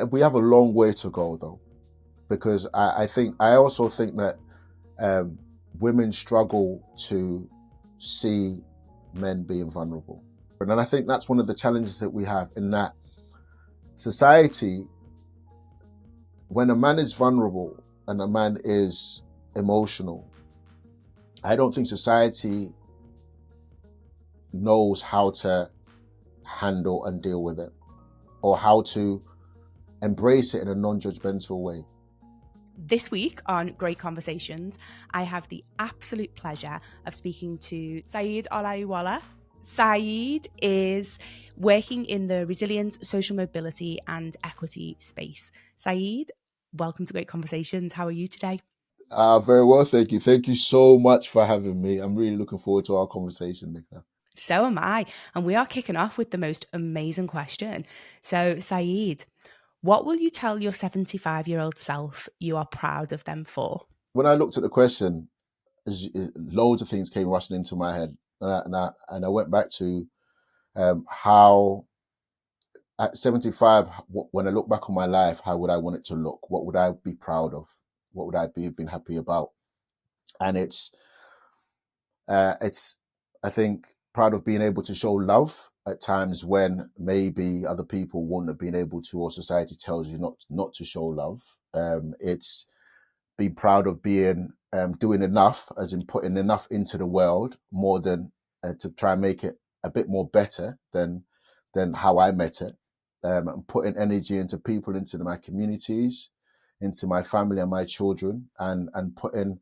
We have a long way to go, though, because I also think that women struggle to see men being vulnerable. And I think that's one of the challenges that we have, in that society, when a man is vulnerable and a man is emotional, I don't think society knows how to handle and deal with it, or how to embrace it in a non-judgmental way. This week on Great Conversations, I have the absolute pleasure of speaking to Saeed Olayiwola. Saeed is working in the resilience, social mobility and equity space. Saeed, welcome to Great Conversations. How are you today? Very well, thank you. Thank you so much for having me. I'm really looking forward to our conversation, Nicola. So am I. And we are kicking off with the most amazing question. So, Saeed, what will you tell your 75-year-old self you are proud of them for? When I looked at the question, loads of things came rushing into my head, and I went back to how at 75, when I look back on my life, how would I want it to look? What would I be proud of? What would I been happy about? And it's I think proud of being able to show love at times when maybe other people wouldn't have been able to, or society tells you not to show love. It's being proud of being doing enough, as in putting enough into the world, more than to try and make it a bit more better than how I met it. And putting energy into people, into my communities, into my family and my children, and putting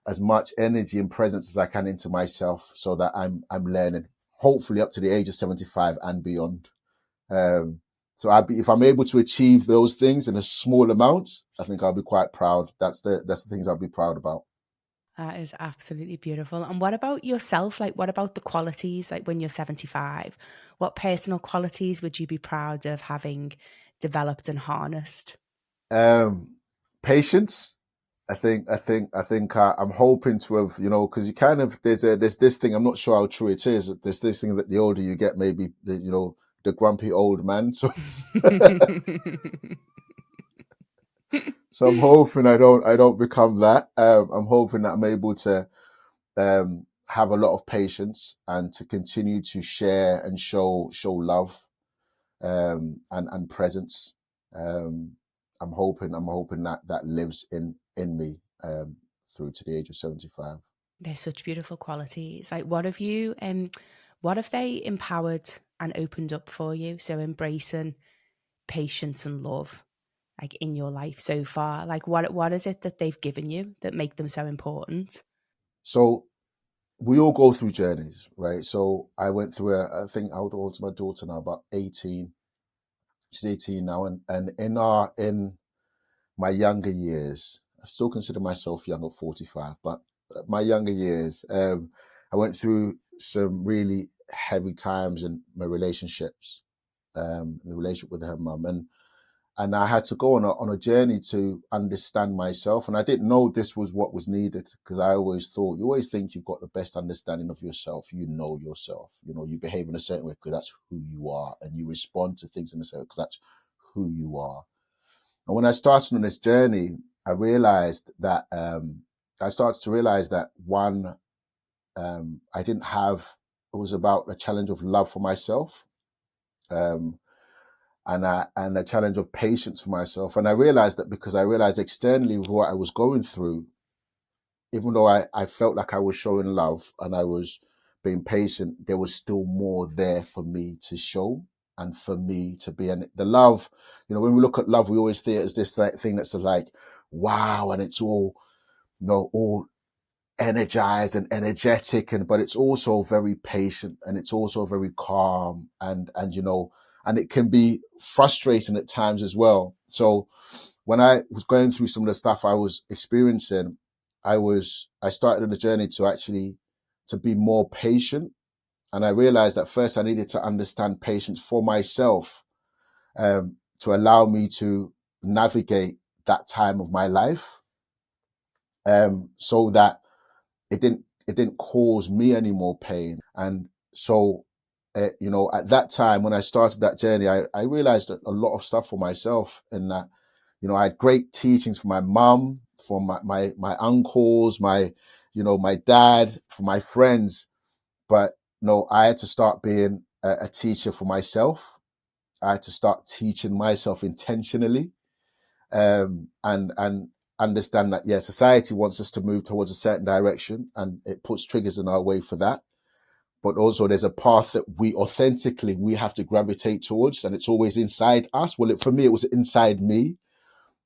as much energy and presence as I can into myself, so that I'm learning, hopefully up to the age of 75 and beyond. So if I'm able to achieve those things in a small amount, I think I'll be quite proud. That's the things I'll be proud about. That is absolutely beautiful. And what about yourself? Like, what about the qualities, like when you're 75? What personal qualities would you be proud of having developed and harnessed? Um, Patience. I'm hoping to have, because you kind of there's this thing. I'm not sure how true it is. There's this thing that the older you get, maybe the grumpy old man. So so I'm hoping I don't become that. I'm hoping that I'm able to have a lot of patience and to continue to share and show love, and presence. Um, I'm hoping that lives in me, through to the age of 75. They're such beautiful qualities. Like, what have they empowered and opened up for you? So embracing patience and love, like in your life so far. Like, what is it that they've given you that make them so important? So we all go through journeys, right? So I went through I think how old is my daughter now? About 18. She's 18 now, and in my younger years, I still consider myself young at 45, but my younger years, I went through some really heavy times in my relationships, the relationship with her mum, and I had to go on a journey to understand myself, and I didn't know this was what was needed, because I always thought, you always think you've got the best understanding of yourself, yourself, you behave in a certain way because that's who you are, and you respond to things in a certain way because that's who you are. And when I started on this journey, I realized that I started to realize that one, I didn't have. It was about a challenge of love for myself, um, and a challenge of patience for myself. And I realized that because I realized externally with what I was going through, even though I felt like I was showing love and I was being patient, there was still more there for me to show and for me to be. And the love, when we look at love, we always see it as this like thing that's like, wow, and it's all, all energized and energetic, but it's also very patient, and it's also very calm, and it can be frustrating at times as well. So when I was going through some of the stuff I was experiencing, I started on a journey to actually to be more patient. And I realized that first I needed to understand patience for myself, to allow me to navigate that time of my life, so that it didn't cause me any more pain. And so you know, at that time when I started that journey, I realized a lot of stuff for myself, in that, you know, I had great teachings from my mum, from my uncles, you know, my dad, from my friends. But no, I had to start being a teacher for myself. I had to start teaching myself intentionally, and understand that, yeah, society wants us to move towards a certain direction, and it puts triggers in our way for that. But also there's a path that we have to gravitate towards, and it's always inside us. Well, for me, it was inside me,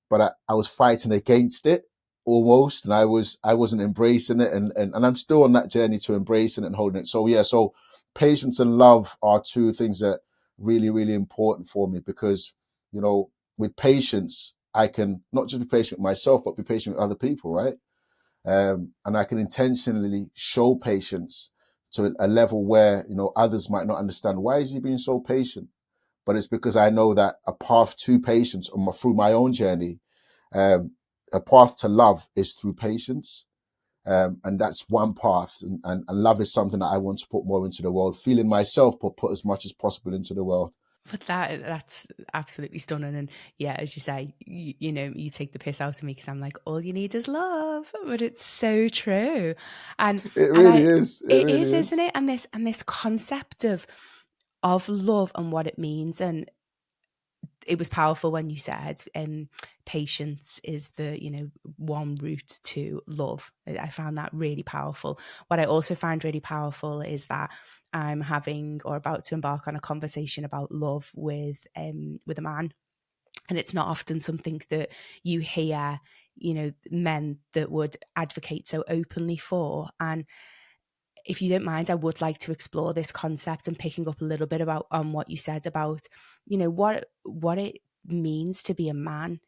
but I was fighting against it almost, and I wasn't embracing it, and I'm still on that journey to embracing it and holding it. So yeah, so patience and love are two things that really, really important for me, because, you know, with patience, I can not just be patient with myself, but be patient with other people, right? And I can intentionally show patience to a level where, you know, others might not understand, why is he being so patient? But it's because I know that a path to patience, through my own journey, a path to love is through patience. And that's one path. And love is something that I want to put more into the world, feeling myself, but put as much as possible into the world. But that's absolutely stunning. And yeah, as you say, you know, you take the piss out of me because I'm like, all you need is love. But it's so true. And It and really I is. It it really is, isn't is. it? And this concept of love and what it means. And it was powerful when you said patience is the, you know, one route to love. I found that really powerful. What I also find really powerful is that I'm having or about to embark on a conversation about love with a man, and it's not often something that you hear, you know, men that would advocate so openly for. And if you don't mind, I would like to explore this concept, and picking up a little bit about what you said about, you know, what it means to be a man,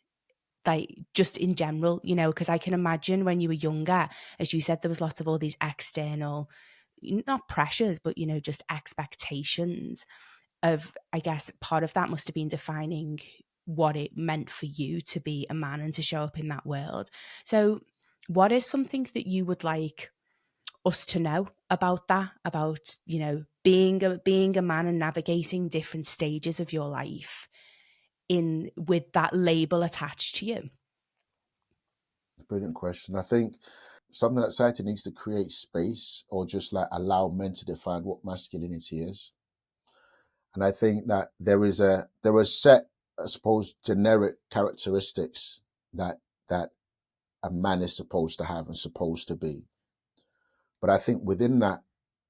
like just in general, you know, because I can imagine when you were younger, as you said, there was lots of all these external, not pressures, but, you know, just expectations of, I guess part of that must have been defining what it meant for you to be a man and to show up in that world. So what is something that you would like us to know about that, about, you know, being a man and navigating different stages of your life in with that label attached to you? Brilliant question. I think something that society needs to create space, or just like allow men to define what masculinity is. And I think that there are set, I suppose, generic characteristics that a man is supposed to have and supposed to be. But I think within that,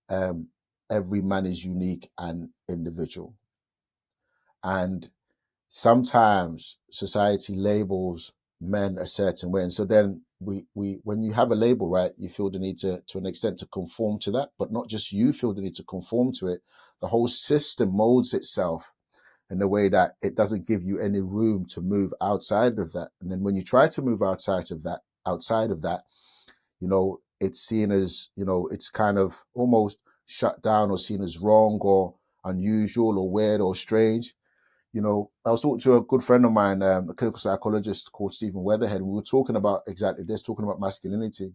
um, every man is unique and individual. And sometimes society labels men a certain way. And so then we when you have a label, right, you feel the need to an extent to conform to that, but not just you feel the need to conform to it. The whole system molds itself in a way that it doesn't give you any room to move outside of that. And then when you try to move outside of that, you know, it's seen as, you know, it's kind of almost shut down, or seen as wrong or unusual or weird or strange. You know, I was talking to a good friend of mine, a clinical psychologist called Stephen Weatherhead, and we were talking about exactly this, talking about masculinity,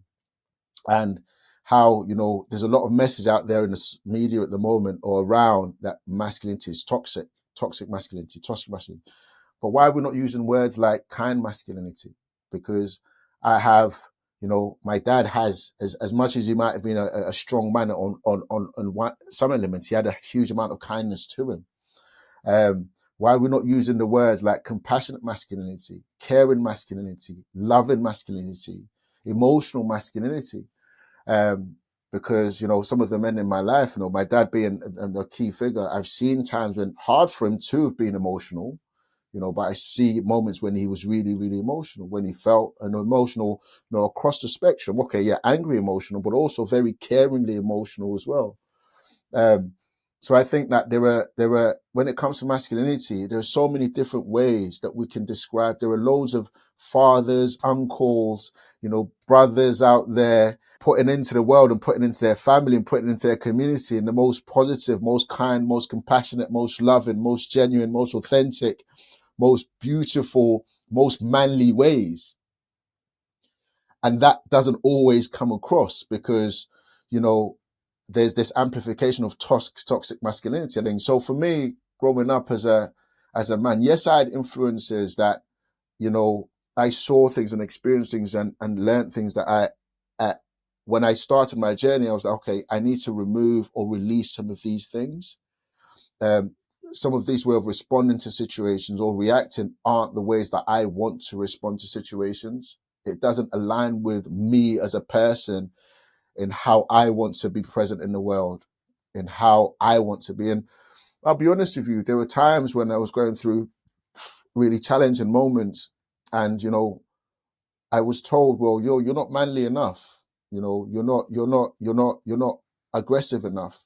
and how, you know, there's a lot of message out there in the media at the moment, or around, that masculinity is toxic, toxic masculinity. But why are we not using words like kind masculinity? Because I have, you know, my dad has, as much as he might have been a strong man on one, some elements, he had a huge amount of kindness to him. Why are we not using the words like compassionate masculinity, caring masculinity, loving masculinity, emotional masculinity? Um, because, you know, some of the men in my life, you know, my dad being a key figure, I've seen times when hard for him to have been emotional, you know, but I see moments when he was really, really emotional, when he felt an emotional, you know, across the spectrum. Okay, yeah, angry emotional, but also very caringly emotional as well. Um, so I think that there are when it comes to masculinity, there are so many different ways that we can describe. There are loads of fathers, uncles, you know, brothers out there putting into the world and putting into their family and putting into their community in the most positive, most kind, most compassionate, most loving, most genuine, most authentic, most beautiful, most manly ways. And that doesn't always come across because, you know, there's this amplification of toxic masculinity. I think so. For me, growing up as a man, yes, I had influences that, you know, I saw things and experienced things and learned things that when I started my journey, I was like, okay, I need to remove or release some of these things. Um, some of these way of responding to situations or reacting aren't the ways that I want to respond to situations. It doesn't align with me as a person in how I want to be present in the world, in how I want to be. And I'll be honest with you, there were times when I was going through really challenging moments, and I was told, well, you're not manly enough. You're not aggressive enough.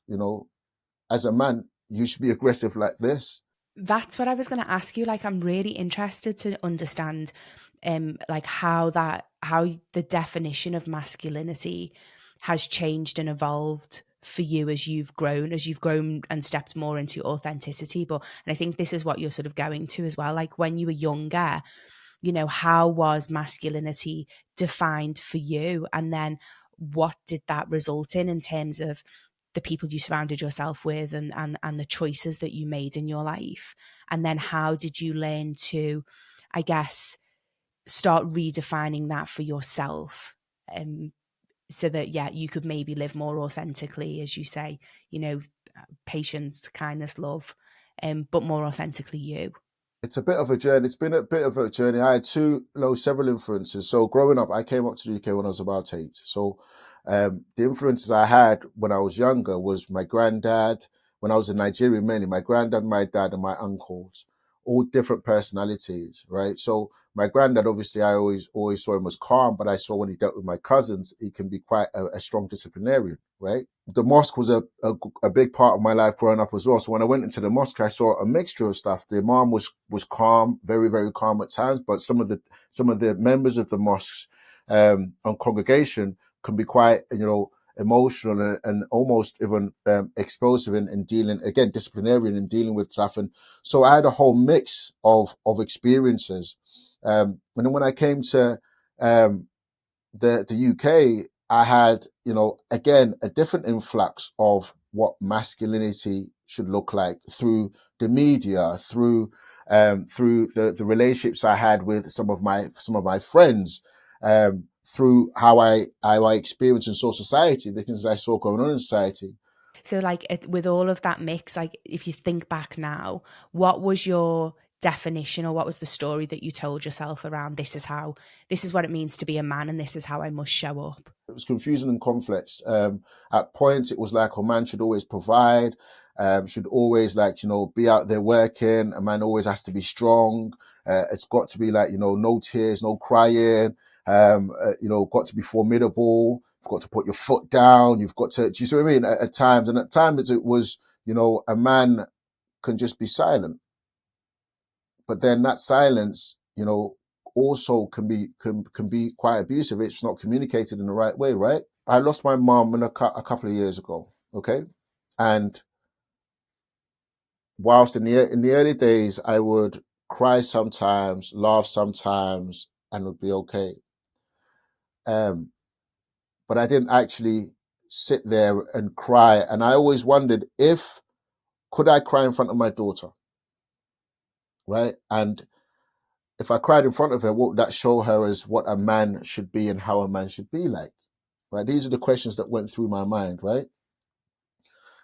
As a man, you should be aggressive like this. That's what I was going to ask you. Like, I'm really interested to understand, like how the definition of masculinity has changed and evolved for you as you've grown and stepped more into authenticity. And I think this is what you're sort of going to as well. Like when you were younger, how was masculinity defined for you? And then what did that result in terms of the people you surrounded yourself with and the choices that you made in your life? And then how did you learn to, I guess, start redefining that for yourself? So that, yeah, you could maybe live more authentically, as you say, patience, kindness, love, but more authentically you. It's a bit of a journey. It's been a bit of a journey. I had several influences. So growing up, I came up to the UK when I was about 8. So the influences I had when I was younger was my granddad. When I was in Nigeria, mainly my granddad, my dad, and my uncles, all different personalities, right? So my granddad, obviously, I always saw him as calm, but I saw when he dealt with my cousins, he can be quite a strong disciplinarian, right? The mosque was a big part of my life growing up as well. So when I went into the mosque, I saw a mixture of stuff. The imam was calm, very, very calm at times, but some of the members of the mosques and congregation can be quite, emotional and almost even explosive in dealing, again, disciplinarian in dealing with stuff. And so I had a whole mix of experiences. And then when I came to the UK, I had, again, a different influx of what masculinity should look like through the media, through the relationships I had with some of my friends, through how I experienced and saw society, the things I saw going on in society. So, like, with all of that mix, like, if you think back now, what was your definition, or what was the story that you told yourself around this is what it means to be a man, and this is how I must show up? It was confusing and complex. At points, it was like a man should always provide, should always, like, be out there working. A man always has to be strong. It's got to be like, no tears, no crying. Got to be formidable. You've got to put your foot down. You've got to, do you see what I mean? At times, and at times it was, a man can just be silent. But then that silence, also can be quite abusive if it's not communicated in the right way, right? I lost my mom a couple of years ago, okay? And whilst in the early days, I would cry sometimes, laugh sometimes, and would be okay. But I didn't actually sit there and cry. And I always wondered, could I cry in front of my daughter, right? And if I cried in front of her, what would that show her as what a man should be and how a man should be like? Right? These are the questions that went through my mind, right?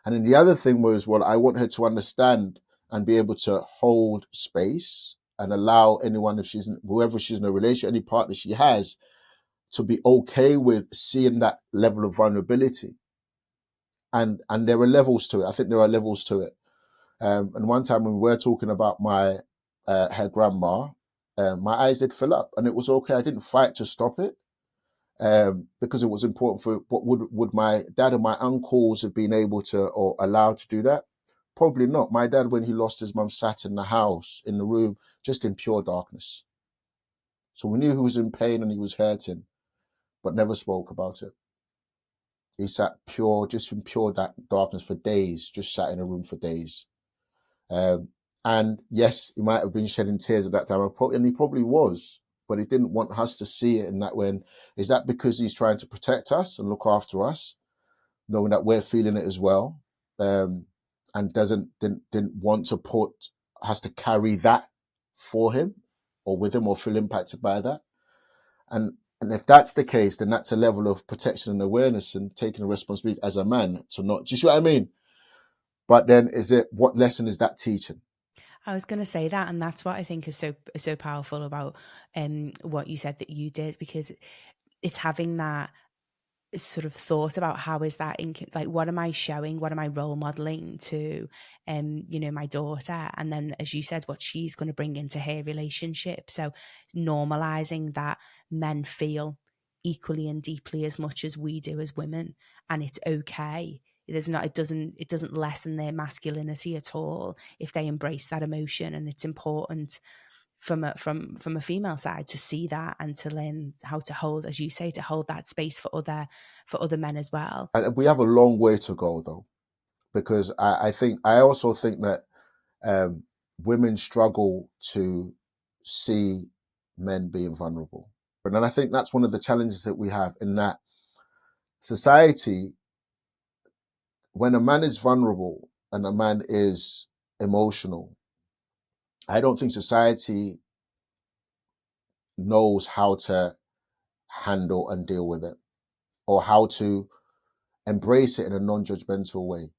And then the other thing was, well, I want her to understand and be able to hold space and allow anyone, whoever she's in a relationship, any partner she has, to be okay with seeing that level of vulnerability. And there are levels to it. I think there are levels to it. And one time when we were talking about her grandma, my eyes did fill up, and it was okay. I didn't fight to stop it, because it was important for what would my dad and my uncles have been able to or allowed to do that? Probably not. My dad, when he lost his mum, sat in the house, in the room, just in pure darkness. So we knew he was in pain and he was hurting, but never spoke about it. He sat just in pure darkness for days, just sat in a room for days. And yes, he might have been shedding tears at that time, and he probably was, but he didn't want us to see it in that way. Is that because he's trying to protect us and look after us? knowing that we're feeling it as well, and didn't want to has to carry that for him or with him or feel impacted by that. And and if that's the case, then that's a level of protection and awareness and taking a responsibility as a man to not. Do you see what I mean? But then, what lesson is that teaching? I was going to say that, and that's what I think is so powerful about what you said that you did, because it's having that sort of thought about how is that like what am I showing, what am I role modeling to my daughter, and then as you said what she's going to bring into her relationship. So normalizing that men feel equally and deeply as much as we do as women, and it's okay. It doesn't lessen their masculinity at all if they embrace that emotion, and it's important from a female side to see that and to learn how to hold, as you say, to hold that space for other men as well. And we have a long way to go, though, because I also think that um, women struggle to see men being vulnerable. And then I think that's one of the challenges that we have in that society, when a man is vulnerable and a man is emotional, I don't think society knows how to handle and deal with it or how to embrace it in a non-judgmental way.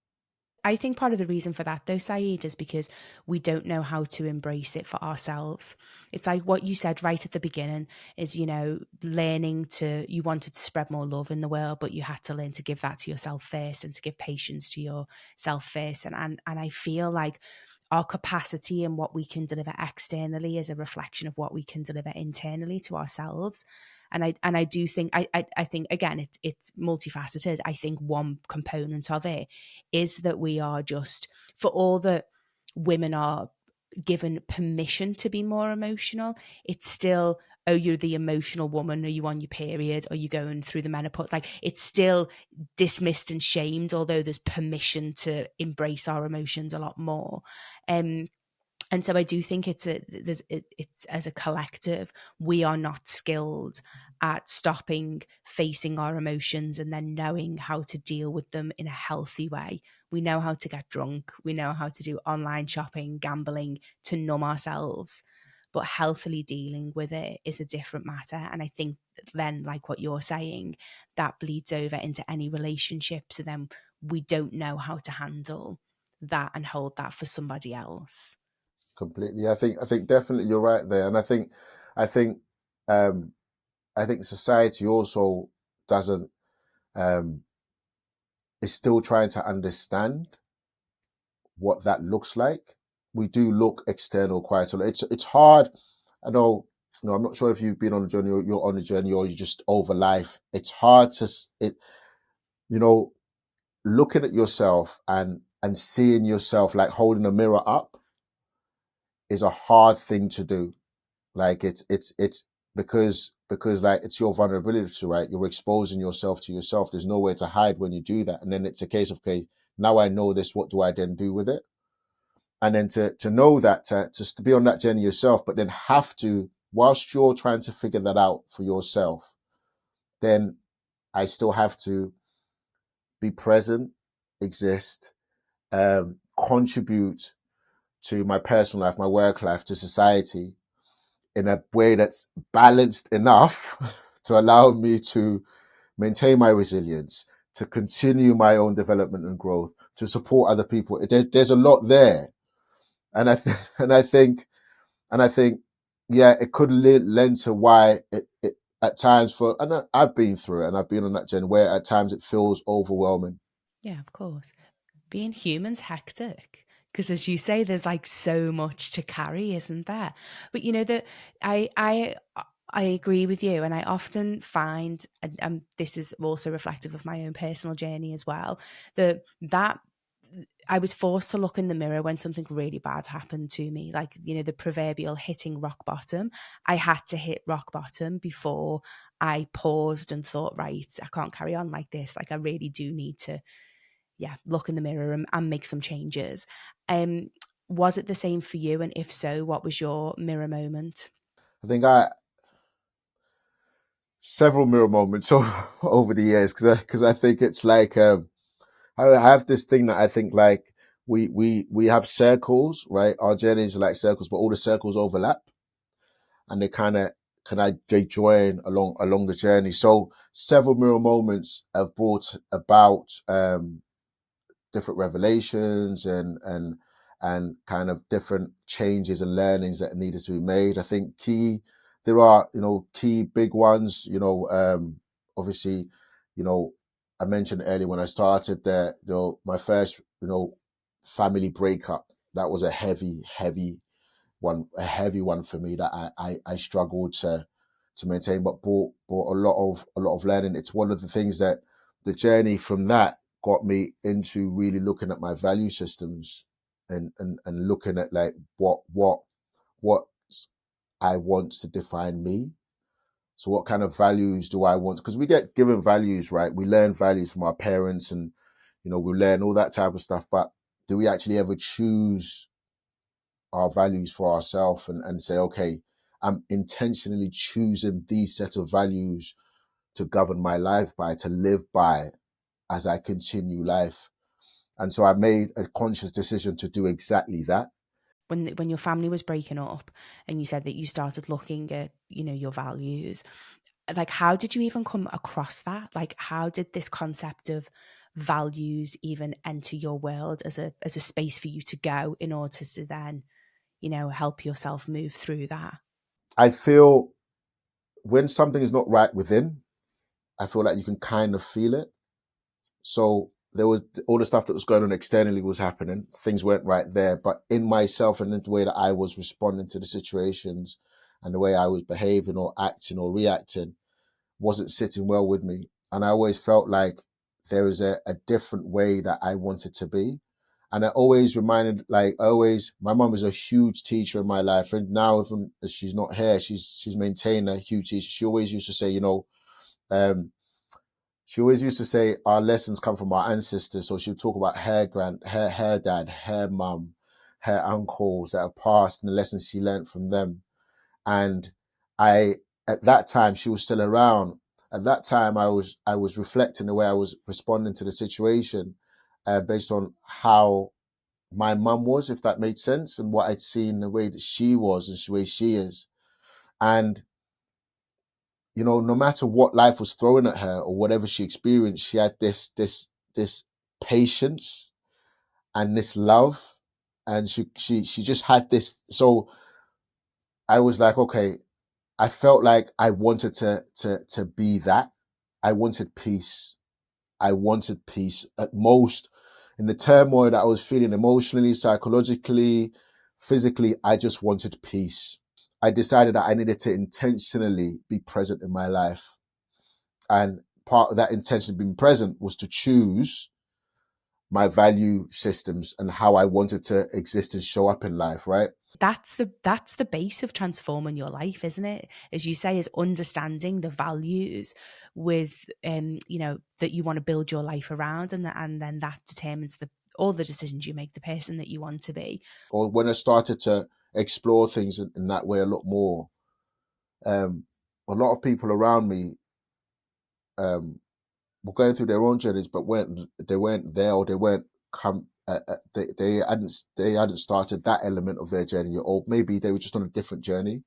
I think part of the reason for that, though, Saeed, is because we don't know how to embrace it for ourselves. It's like what you said right at the beginning is, learning you wanted to spread more love in the world, but you had to learn to give that to yourself first and to give patience to yourself first. And I feel like our capacity and what we can deliver externally is a reflection of what we can deliver internally to ourselves. And I do think I think again it's multifaceted. I think one component of it is that we are just, for all that women are given permission to be more emotional, it's still, oh, you're the emotional woman, are you on your period, are you going through the menopause, like it's still dismissed and shamed, although there's permission to embrace our emotions a lot more. um and so I do think it's as a collective, we are not skilled at stopping, facing our emotions, and then knowing how to deal with them in a healthy way. We know how to get drunk. We know how to do online shopping, gambling to numb ourselves. But healthily dealing with it is a different matter. And I think then, like what you're saying, that bleeds over into any relationship. So then we don't know how to handle that and hold that for somebody else. Completely. I think definitely you're right there. And I think um I think society also doesn't um is still trying to understand what that looks like. We do look external quite a lot. It's hard. I know, I'm not sure if you've been on a journey or you're on a journey or you just over life. It's hard to you know, looking at yourself and seeing yourself like holding a mirror up is a hard thing to do. Like it's because like it's your vulnerability, right? You're exposing yourself to yourself. There's nowhere to hide when you do that. And then it's a case of, okay, now I know this, what do I then do with it? And then to know that, to be on that journey yourself, but then have to, whilst you're trying to figure that out for yourself, then I still have to be present, exist, contribute to my personal life, my work life, to society in a way that's balanced enough to allow me to maintain my resilience, to continue my own development and growth, to support other people. There's a lot there, and and I think, yeah, it could lend to why it at times and I've been through it, and I've been on that journey where at times it feels overwhelming. Yeah, of course. Being human's hectic because, as you say, there's like so much to carry, isn't there? But that I agree with you, and I often find, and this is also reflective of my own personal journey as well, that I was forced to look in the mirror when something really bad happened to me, like the proverbial hitting rock bottom. I had to hit rock bottom before I paused and thought, right, I can't carry on like this. Like I really do need to, yeah, look in the mirror and make some changes. Um, was it the same for you? And if so, what was your mirror moment? I think I several mirror moments over the years because I think it's like I have this thing that I think like we have circles, right? Our journeys are like circles, but all the circles overlap, and they kind of they join along the journey. So several mirror moments have brought about different revelations and kind of different changes and learnings that needed to be made. I think there are, key big ones, obviously, you know, I mentioned earlier when I started that, my first, family breakup, that was a heavy one for me that I struggled to maintain, but brought a lot of learning. It's one of the things that the journey from that got me into really looking at my value systems and looking at like what I want to define me. So what kind of values do I want? Because we get given values, right? We learn values from our parents and we learn all that type of stuff, but do we actually ever choose our values for ourselves and say, okay, I'm intentionally choosing these set of values to govern my life by, to live by as I continue life. And so I made a conscious decision to do exactly that. When your family was breaking up and you said that you started looking at, your values, like how did you even come across that? Like how did this concept of values even enter your world as a space for you to go in order to then, help yourself move through that? I feel when something is not right within, I feel like you can kind of feel it. So there was all the stuff that was going on externally was happening. Things weren't right there, but in myself and in the way that I was responding to the situations and the way I was behaving or acting or reacting wasn't sitting well with me. And I always felt like there was a different way that I wanted to be. And I always reminded, my mom was a huge teacher in my life. And now, even as she's not here, she's maintained a huge teacher. She always used to say, um, our lessons come from our ancestors. So she would talk about her dad, her mum, her uncles that have passed and the lessons she learned from them. And at that time, she was still around. At that time, I was reflecting the way I was responding to the situation, based on how my mum was, if that made sense, and what I'd seen, the way that she was and the way she is. And no matter what life was throwing at her or whatever she experienced, she had this patience and this love, and she just had this. So I was like, okay, I felt like I wanted to be that. I wanted peace. I wanted peace at most. In the turmoil that I was feeling emotionally, psychologically, physically, I just wanted peace. I decided that I needed to intentionally be present in my life. And part of that intention being present was to choose my value systems and how I wanted to exist and show up in life, right? That's the base of transforming your life, isn't it? As you say, is understanding the values with that you want to build your life around, and then that determines all the decisions you make, the person that you want to be. Or when I started to explore things in that way a lot more, um, a lot of people around me um, were going through their own journeys, but they weren't there, or they weren't come. They hadn't started that element of their journey, or maybe they were just on a different journey,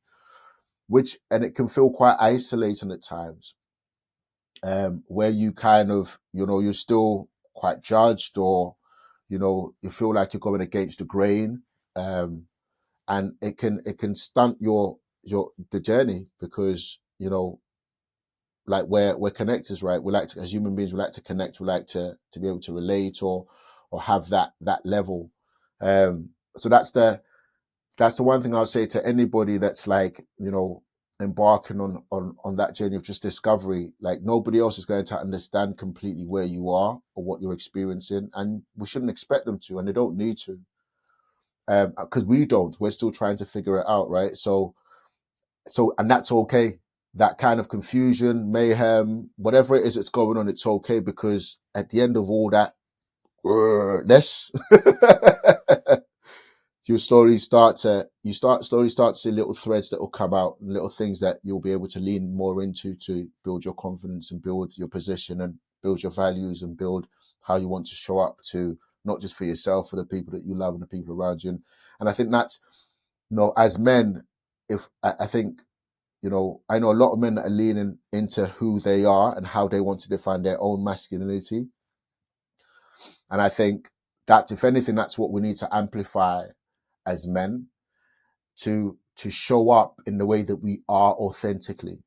and it can feel quite isolating at times, where you kind of you're still quite judged, or you feel like you're going against the grain, um, and it can stunt your the journey, because like we're connectors, right? We like to, as human beings, we like to connect, we like to be able to relate, or have that level. So that's the one thing I'll say to anybody that's like embarking on that journey of just discovery. Like, nobody else is going to understand completely where you are or what you're experiencing, and we shouldn't expect them to, and they don't need to, because we're still trying to figure it out, right? So and that's okay. That kind of confusion, mayhem, whatever it is that's going on, it's okay, because at the end of all that, this slowly start to see little threads that will come out, little things that you'll be able to lean more into to build your confidence and build your position and build your values and build how you want to show up to not just for yourself, for the people that you love and the people around you. And I think that's, as men, if I think, I know a lot of men that are leaning into who they are and how they want to define their own masculinity. And I think that, if anything, that's what we need to amplify as men, to show up in the way that we are authentically,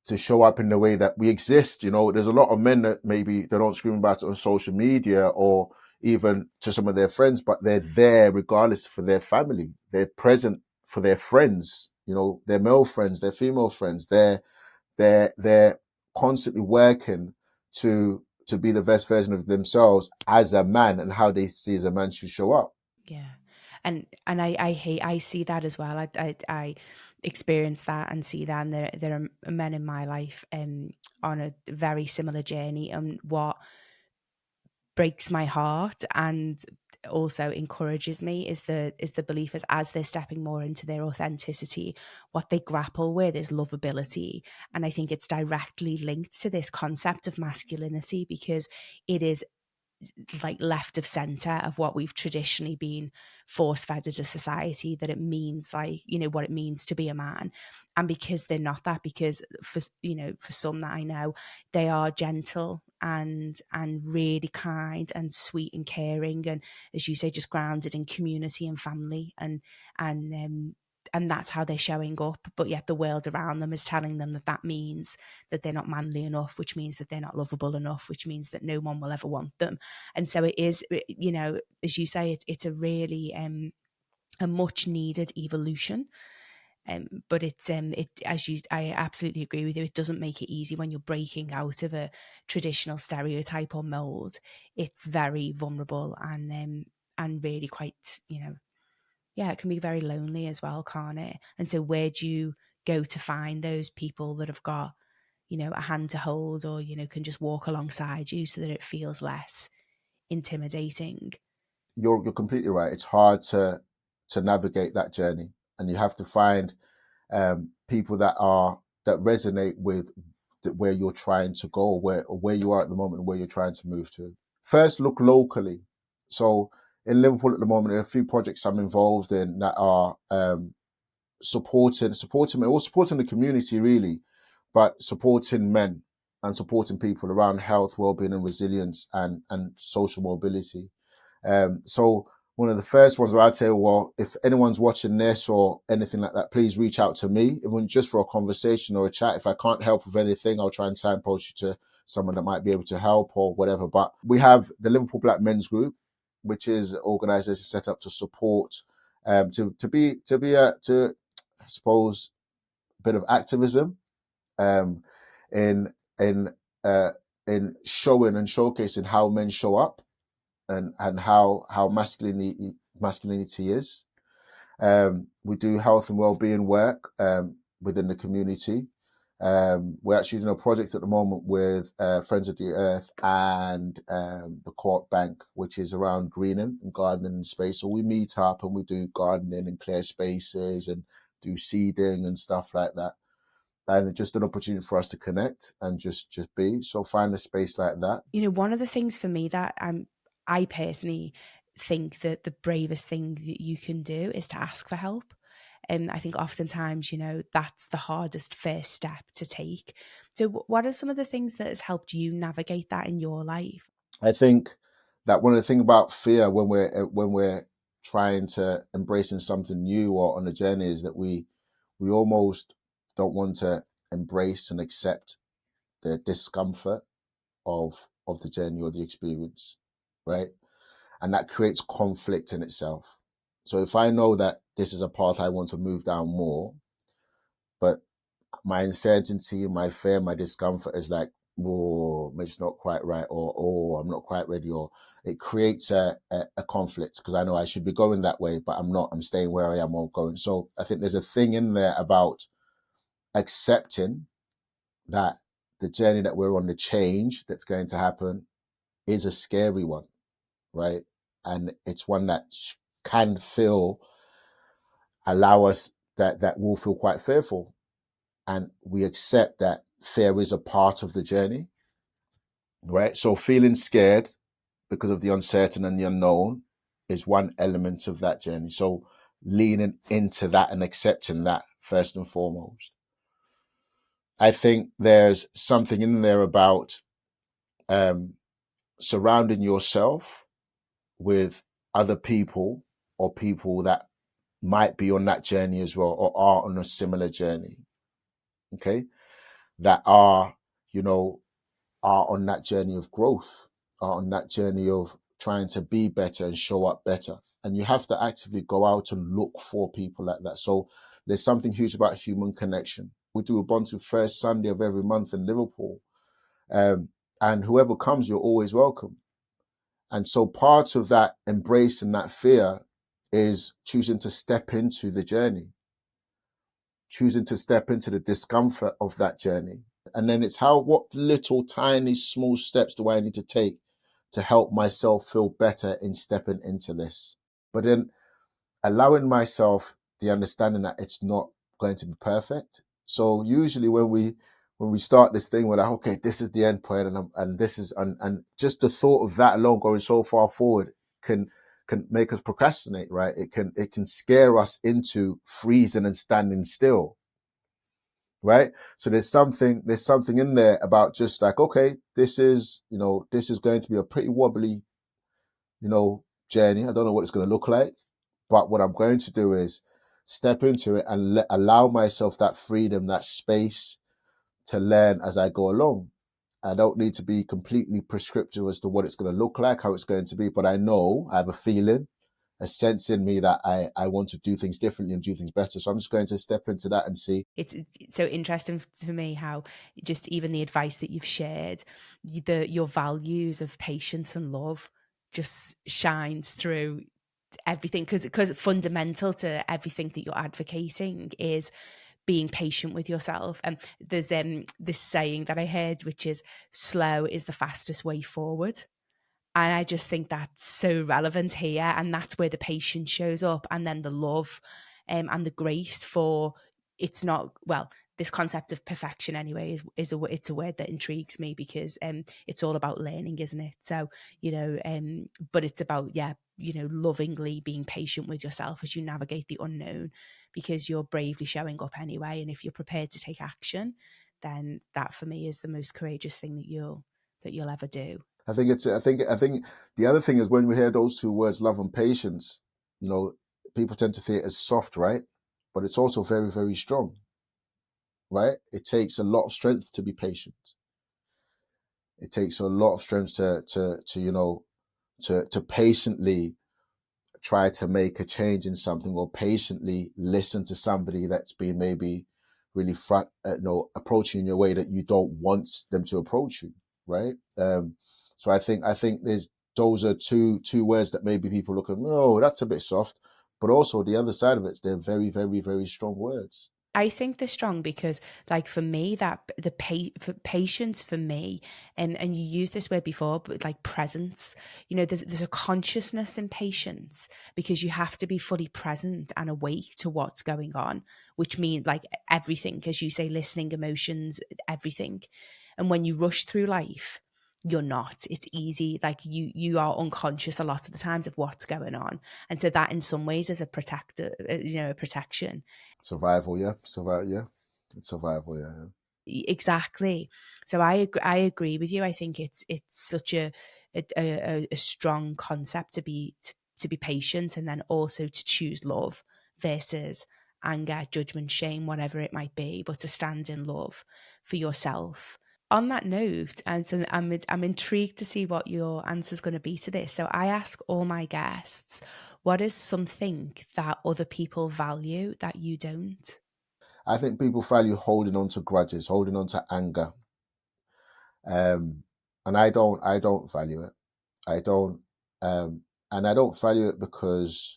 to show up in the way that we exist. There's a lot of men that maybe they don't scream about it on social media or even to some of their friends, but they're there regardless for their family. They're present for their friends, their male friends, their female friends. They're constantly working to be the best version of themselves as a man, and how they see as a man should show up. Yeah. And I see that as well. I experience that and see that, and there are men in my life on a very similar journey. And what breaks my heart and also encourages me is the belief as they're stepping more into their authenticity, what they grapple with is lovability. And I think it's directly linked to this concept of masculinity, because it is like left of center of what we've traditionally been force fed as a society, that it means, like, what it means to be a man. And because they're not that, because for some that I know, they are gentle and really kind and sweet and caring, and, as you say, just grounded in community and family, and and that's how they're showing up. But yet the world around them is telling them that means that they're not manly enough, which means that they're not lovable enough, which means that no one will ever want them. And so it is, as you say, it's a really a much needed evolution. But I absolutely agree with you. It doesn't make it easy when you're breaking out of a traditional stereotype or mold. It's very vulnerable and really quite, yeah, it can be very lonely as well, can't it? And so where do you go to find those people that have got, a hand to hold, or, can just walk alongside you so that it feels less intimidating? You're completely right. It's hard to navigate that journey, and you have to find people that resonate with where you're trying to go, or where you are at the moment, where you're trying to move to. First, look locally. So in Liverpool at the moment, there are a few projects I'm involved in that are supporting me, or supporting the community really, but supporting men and supporting people around health, well-being, and resilience, and social mobility. So one of the first ones where I'd say, well, if anyone's watching this or anything like that, please reach out to me, even just for a conversation or a chat. If I can't help with anything, I'll try and signpost you to someone that might be able to help or whatever. But we have the Liverpool Black Men's Group, which is an organisation set up to support, I suppose, a bit of activism, um, in in uh, in showing and showcasing how men show up, and how masculinity is. We do health and well-being work within the community. We're actually doing a project at the moment with Friends of the Earth and the Court Bank, which is around greening and gardening in space. So we meet up and we do gardening and clear spaces and do seeding and stuff like that. And it's just an opportunity for us to connect and just be. So find a space like that. One of the things for me that I personally think that the bravest thing that you can do is to ask for help. And I think oftentimes, that's the hardest first step to take. So what are some of the things that has helped you navigate that in your life? I think that one of the things about fear when we're trying to embracing something new or on a journey is that we almost don't want to embrace and accept the discomfort of the journey or the experience, right? And that creates conflict in itself. So if I know that this is a path I want to move down more, but my uncertainty, my fear, my discomfort is like, oh, maybe it's not quite right, or oh, I'm not quite ready, or it creates a conflict because I know I should be going that way, but I'm not. I'm staying where I am or going. So I think there's a thing in there about accepting that the journey that we're on, the change that's going to happen, is a scary one, right? And it's one that can allow us that will feel quite fearful, and we accept that fear is a part of the journey. right? So feeling scared because of the uncertain and the unknown is one element of that journey. So leaning into that and accepting that first and foremost. I think there's something in there about um, surrounding yourself with other people or people that might be on that journey as well or are on a similar journey. Okay. That are, you know, are on that journey of growth, are on that journey of trying to be better and show up better. And you have to actively go out and look for people like that. So there's something huge about human connection. We do a Ubuntu first Sunday of every month in Liverpool. And whoever comes, you're always welcome. And so part of that embracing that fear is choosing to step into the journey, choosing to step into the discomfort of that journey. And then it's what little tiny small steps do I need to take to help myself feel better in stepping into this? But then allowing myself the understanding that it's not going to be perfect. So usually when we start this thing, we're like, okay, this is the end point, and this is and just the thought of that alone going so far forward can make us procrastinate, right? It can scare us into freezing and standing still, right? So there's something in there about just like, okay, this is going to be a pretty wobbly, journey. I don't know what it's going to look like, but what I'm going to do is step into it and allow myself that freedom, that space to learn as I go along. I don't need to be completely prescriptive as to what it's going to look like, how it's going to be, but I know I have a feeling, a sense in me that I want to do things differently and do things better. So I'm just going to step into that and see. It's so interesting for me how just even the advice that you've shared, your values of patience and love just shines through everything, because fundamental to everything that you're advocating is being patient with yourself. And there's this saying that I heard, which is slow is the fastest way forward. And I just think that's so relevant here. And that's where the patience shows up. And then the love and the grace for it's not, well, this concept of perfection anyway it's a word that intrigues me, because it's all about learning, isn't it? So, but it's about, yeah, lovingly being patient with yourself as you navigate the unknown, because you're bravely showing up anyway. And if you're prepared to take action, then that for me is the most courageous thing that you'll ever do. I think the other thing is when we hear those two words, love and patience, people tend to think it as soft, right? But it's also very, very strong, right? It takes a lot of strength to be patient. It takes a lot of strength to patiently try to make a change in something, or patiently listen to somebody that's been maybe really approaching you in a way that you don't want them to approach you, right? So I think those are two words that maybe people look at, no, that's a bit soft, but also the other side of it, they're very, very, very strong words. I think they're strong because, like, for me, that for patience for me, and you used this word before, but like presence, there's a consciousness in patience, because you have to be fully present and awake to what's going on, which means like everything, as you say, listening, emotions, everything. And when you rush through life, you're not. It's easy, like you are unconscious a lot of the times of what's going on, and so that in some ways is a protector, a protection. Survival, yeah. Survival, yeah. It's survival, yeah. Exactly. So I agree with you. I think it's such a strong concept to be patient, and then also to choose love versus anger, judgment, shame, whatever it might be, but to stand in love for yourself. On that note, and so I'm intrigued to see what your answer is going to be to this. So I ask all my guests, what is something that other people value that you don't? I think people value holding on to grudges, holding on to anger. And I don't value it. I don't, um, and I don't value it because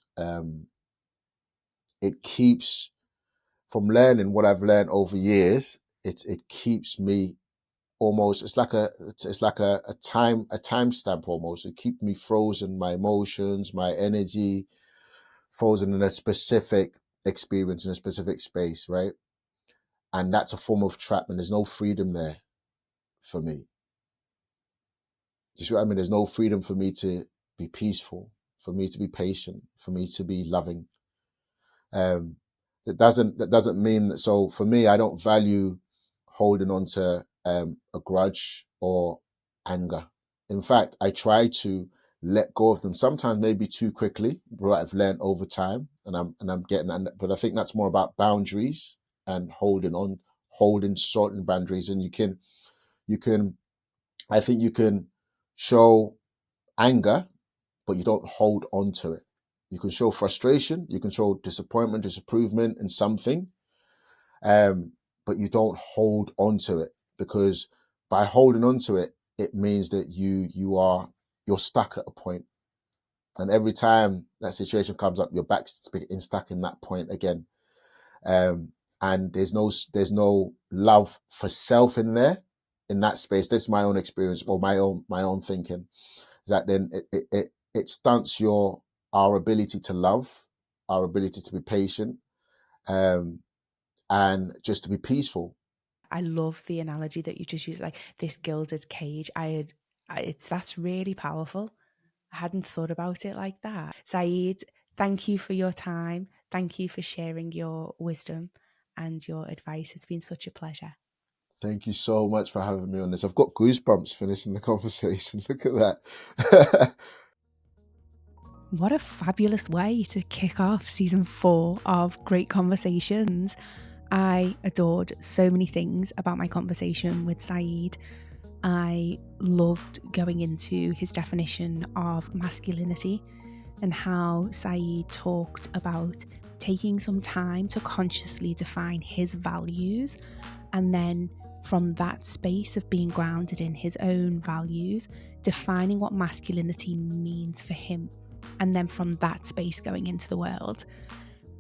it keeps from learning what I've learned over years. It keeps me almost. It's like a time stamp almost. It keeps me frozen. My emotions, my energy, frozen in a specific experience in a specific space, right? And that's a form of trap, and there's no freedom there for me. You see what I mean? There's no freedom for me to be peaceful, for me to be patient, for me to be loving. That doesn't mean that. So for me, I don't value holding on to a grudge or anger. In fact, I try to let go of them. Sometimes maybe too quickly, but I've learned over time, and I'm getting. But I think that's more about boundaries and holding certain boundaries. And you can. I think you can show anger, but you don't hold on to it. You can show frustration, you can show disappointment, disapproval in something, um, but you don't hold on to it, because by holding on to it, it means that you're stuck at a point, and every time that situation comes up, you're back stuck in that point again. Um, and there's no love for self in there, in that space. This is my own experience, or my own thinking. Is that then it stunts our ability to love, our ability to be patient, um, and just to be peaceful. I love the analogy that you just used, like this gilded cage. That's really powerful. I hadn't thought about it like that. Saeed, thank you for your time. Thank you for sharing your wisdom and your advice. It's been such a pleasure. Thank you so much for having me on this. I've got goosebumps finishing the conversation. Look at that. What a fabulous way to kick off season 4 of Great Conversations. I adored so many things about my conversation with Saeed. I loved going into his definition of masculinity and how Saeed talked about taking some time to consciously define his values, and then from that space of being grounded in his own values, defining what masculinity means for him, and then from that space going into the world.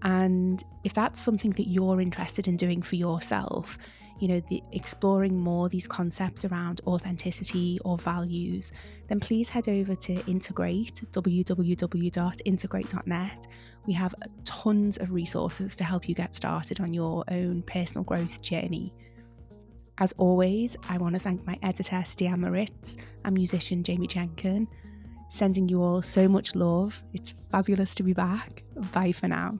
And if that's something that you're interested in doing for yourself, exploring more these concepts around authenticity or values, then please head over to Integrate, www.integrate.net. We have tons of resources to help you get started on your own personal growth journey. As always, I want to thank my editor, Stian Moritz, and musician, Jamie Jenkin. Sending you all so much love. It's fabulous to be back. Bye for now.